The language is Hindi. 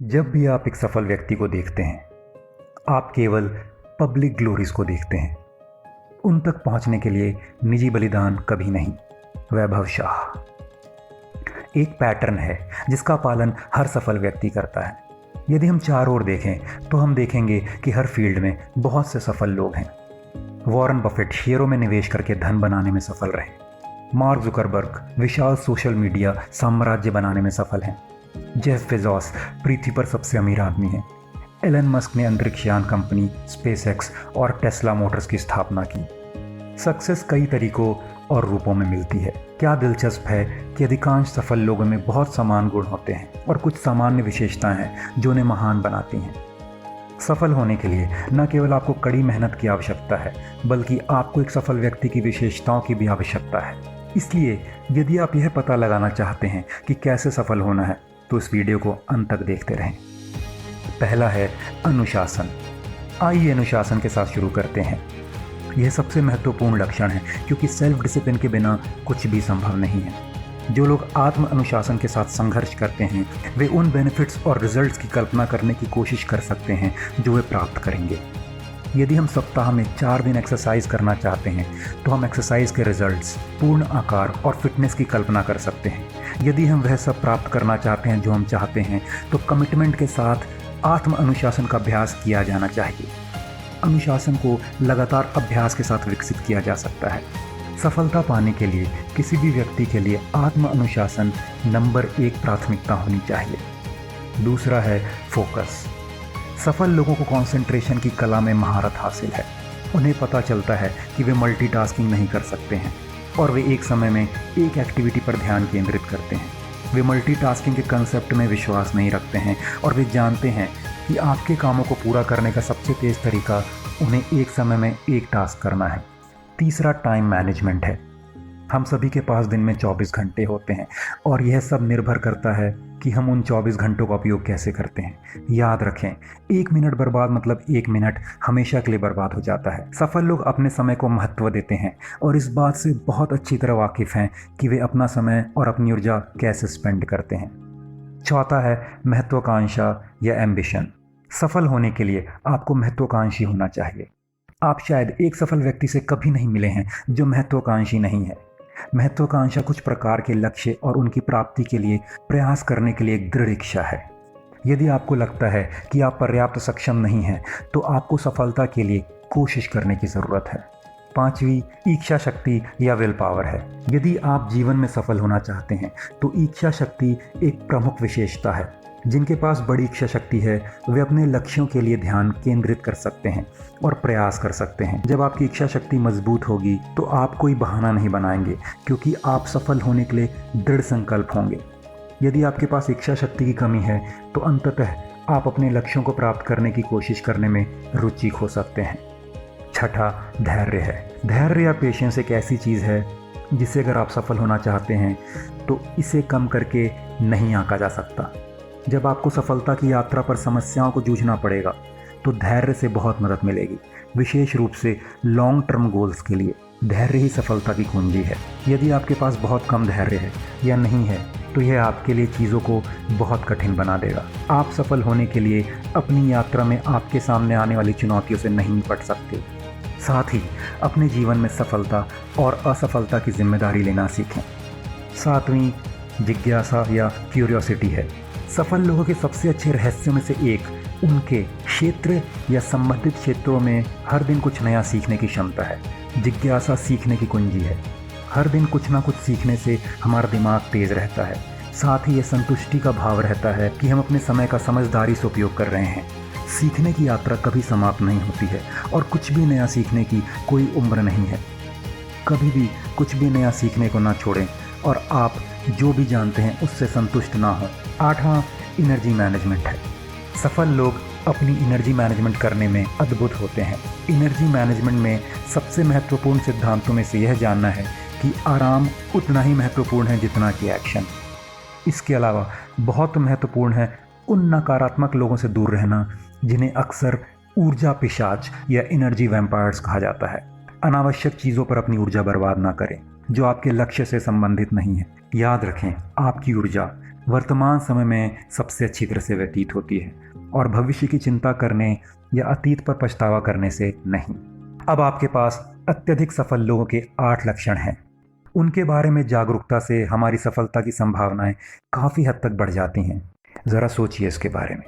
जब भी आप एक सफल व्यक्ति को देखते हैं, आप केवल पब्लिक ग्लोरीज को देखते हैं। उन तक पहुंचने के लिए निजी बलिदान कभी नहीं। वैभव शाह। एक पैटर्न है जिसका पालन हर सफल व्यक्ति करता है। यदि हम चारों ओर देखें तो हम देखेंगे कि हर फील्ड में बहुत से सफल लोग हैं। वॉरेन बफेट शेयरों में निवेश करके धन बनाने में सफल रहे। मार्क जुकरबर्ग विशाल सोशल मीडिया साम्राज्य बनाने में सफल हैं। जेफ बेजोस पृथ्वी पर सबसे अमीर आदमी हैं। एलन मस्क ने अंतरिक्ष यान कंपनी स्पेसएक्स और टेस्ला मोटर्स की स्थापना की। सक्सेस कई तरीकों और रूपों में मिलती है। क्या दिलचस्प है कि अधिकांश सफल लोगों में बहुत समान गुण होते हैं और कुछ सामान्य विशेषताएं हैं जो उन्हें महान बनाती हैं। सफल होने के लिए न केवल आपको कड़ी मेहनत की आवश्यकता है, बल्कि आपको एक सफल व्यक्ति की विशेषताओं की भी आवश्यकता है। इसलिए यदि आप यह पता लगाना चाहते हैं कि कैसे सफल होना है, तो इस वीडियो को अंत तक देखते रहें। पहला है अनुशासन। आइए अनुशासन के साथ शुरू करते हैं। यह सबसे महत्वपूर्ण लक्षण है, क्योंकि सेल्फ डिसिप्लिन के बिना कुछ भी संभव नहीं है। जो लोग आत्म अनुशासन के साथ संघर्ष करते हैं, वे उन बेनिफिट्स और रिजल्ट्स की कल्पना करने की कोशिश कर सकते हैं जो वे प्राप्त करेंगे। यदि हम सप्ताह में 4 दिन एक्सरसाइज करना चाहते हैं, तो हम एक्सरसाइज के रिजल्ट्स, पूर्ण आकार और फिटनेस की कल्पना कर सकते हैं। यदि हम वह सब प्राप्त करना चाहते हैं जो हम चाहते हैं, तो कमिटमेंट के साथ आत्म अनुशासन का अभ्यास किया जाना चाहिए। अनुशासन को लगातार अभ्यास के साथ विकसित किया जा सकता है। सफलता पाने के लिए किसी भी व्यक्ति के लिए आत्म अनुशासन नंबर 1 प्राथमिकता होनी चाहिए। दूसरा है फोकस। सफल लोगों को कंसंट्रेशन की कला में महारत हासिल है। उन्हें पता चलता है कि वे मल्टीटास्किंग नहीं कर सकते हैं और वे एक समय में एक एक्टिविटी पर ध्यान केंद्रित करते हैं। वे मल्टीटास्किंग के कंसेप्ट में विश्वास नहीं रखते हैं और वे जानते हैं कि आपके कामों को पूरा करने का सबसे तेज़ तरीका उन्हें एक समय में एक टास्क करना है। तीसरा टाइम मैनेजमेंट है। हम सभी के पास दिन में 24 घंटे होते हैं और यह सब निर्भर करता है कि हम उन 24 घंटों का उपयोग कैसे करते हैं। याद रखें, 1 मिनट बर्बाद मतलब 1 मिनट हमेशा के लिए बर्बाद हो जाता है। सफल लोग अपने समय को महत्व देते हैं और इस बात से बहुत अच्छी तरह वाकिफ़ हैं कि वे अपना समय और अपनी ऊर्जा कैसे स्पेंड करते हैं। चौथा है महत्वाकांक्षा या एम्बिशन। सफल होने के लिए आपको महत्वाकांक्षी होना चाहिए। आप शायद एक सफल व्यक्ति से कभी नहीं मिले हैं जो महत्वाकांक्षी नहीं है। महत्वाकांक्षा कुछ प्रकार के लक्ष्य और उनकी प्राप्ति के लिए प्रयास करने के लिए एक दृढ़ इच्छा है। यदि आपको लगता है कि आप पर्याप्त सक्षम नहीं हैं, तो आपको सफलता के लिए कोशिश करने की ज़रूरत है। 5वीं इच्छा शक्ति या विल पावर है। यदि आप जीवन में सफल होना चाहते हैं, तो इच्छा शक्ति एक प्रमुख विशेषता है। जिनके पास बड़ी इच्छा शक्ति है, वे अपने लक्ष्यों के लिए ध्यान केंद्रित कर सकते हैं और प्रयास कर सकते हैं। जब आपकी इच्छा शक्ति मजबूत होगी, तो आप कोई बहाना नहीं बनाएंगे, क्योंकि आप सफल होने के लिए दृढ़ संकल्प होंगे। यदि आपके पास इच्छा शक्ति की कमी है, तो अंततः आप अपने लक्ष्यों को प्राप्त करने की कोशिश करने में रुचि खो सकते हैं। छठा धैर्य है। धैर्य या पेशेंस एक ऐसी चीज़ है जिसे अगर आप सफल होना चाहते हैं, तो इसे कम करके नहीं आंका जा सकता। जब आपको सफलता की यात्रा पर समस्याओं को जूझना पड़ेगा, तो धैर्य से बहुत मदद मिलेगी, विशेष रूप से लॉन्ग टर्म गोल्स के लिए। धैर्य ही सफलता की कुंजी है। यदि आपके पास बहुत कम धैर्य है या नहीं है, तो यह आपके लिए चीज़ों को बहुत कठिन बना देगा। आप सफल होने के लिए अपनी यात्रा में आपके सामने आने वाली चुनौतियों से नहीं निपट सकते। साथ ही अपने जीवन में सफलता और असफलता की जिम्मेदारी लेना सीखें। 7वीं जिज्ञासा या क्यूरियोसिटी है। सफल लोगों के सबसे अच्छे रहस्यों में से एक उनके क्षेत्र या संबंधित क्षेत्रों में हर दिन कुछ नया सीखने की क्षमता है। जिज्ञासा सीखने की कुंजी है। हर दिन कुछ ना कुछ सीखने से हमारा दिमाग तेज़ रहता है। साथ ही ये संतुष्टि का भाव रहता है कि हम अपने समय का समझदारी से उपयोग कर रहे हैं। सीखने की यात्रा कभी समाप्त नहीं होती है और कुछ भी नया सीखने की कोई उम्र नहीं है। कभी भी कुछ भी नया सीखने को ना छोड़ें और आप जो भी जानते हैं उससे संतुष्ट ना हों। 8वां एनर्जी मैनेजमेंट है। सफल लोग अपनी एनर्जी मैनेजमेंट करने में अद्भुत होते हैं। एनर्जी मैनेजमेंट में सबसे महत्वपूर्ण सिद्धांतों में से यह जानना है कि आराम उतना ही महत्वपूर्ण है जितना कि एक्शन। इसके अलावा बहुत महत्वपूर्ण है उन नकारात्मक लोगों से दूर रहना जिन्हें अक्सर ऊर्जा पिशाच या एनर्जी वैम्पायर्स कहा जाता है। अनावश्यक चीज़ों पर अपनी ऊर्जा बर्बाद ना करें जो आपके लक्ष्य से संबंधित नहीं है। याद रखें, आपकी ऊर्जा वर्तमान समय में सबसे अच्छी तरह से व्यतीत होती है और भविष्य की चिंता करने या अतीत पर पछतावा करने से नहीं। अब आपके पास अत्यधिक सफल लोगों के 8 लक्षण हैं। उनके बारे में जागरूकता से हमारी सफलता की संभावनाएं काफ़ी हद तक बढ़ जाती हैं। ज़रा सोचिए इसके बारे में।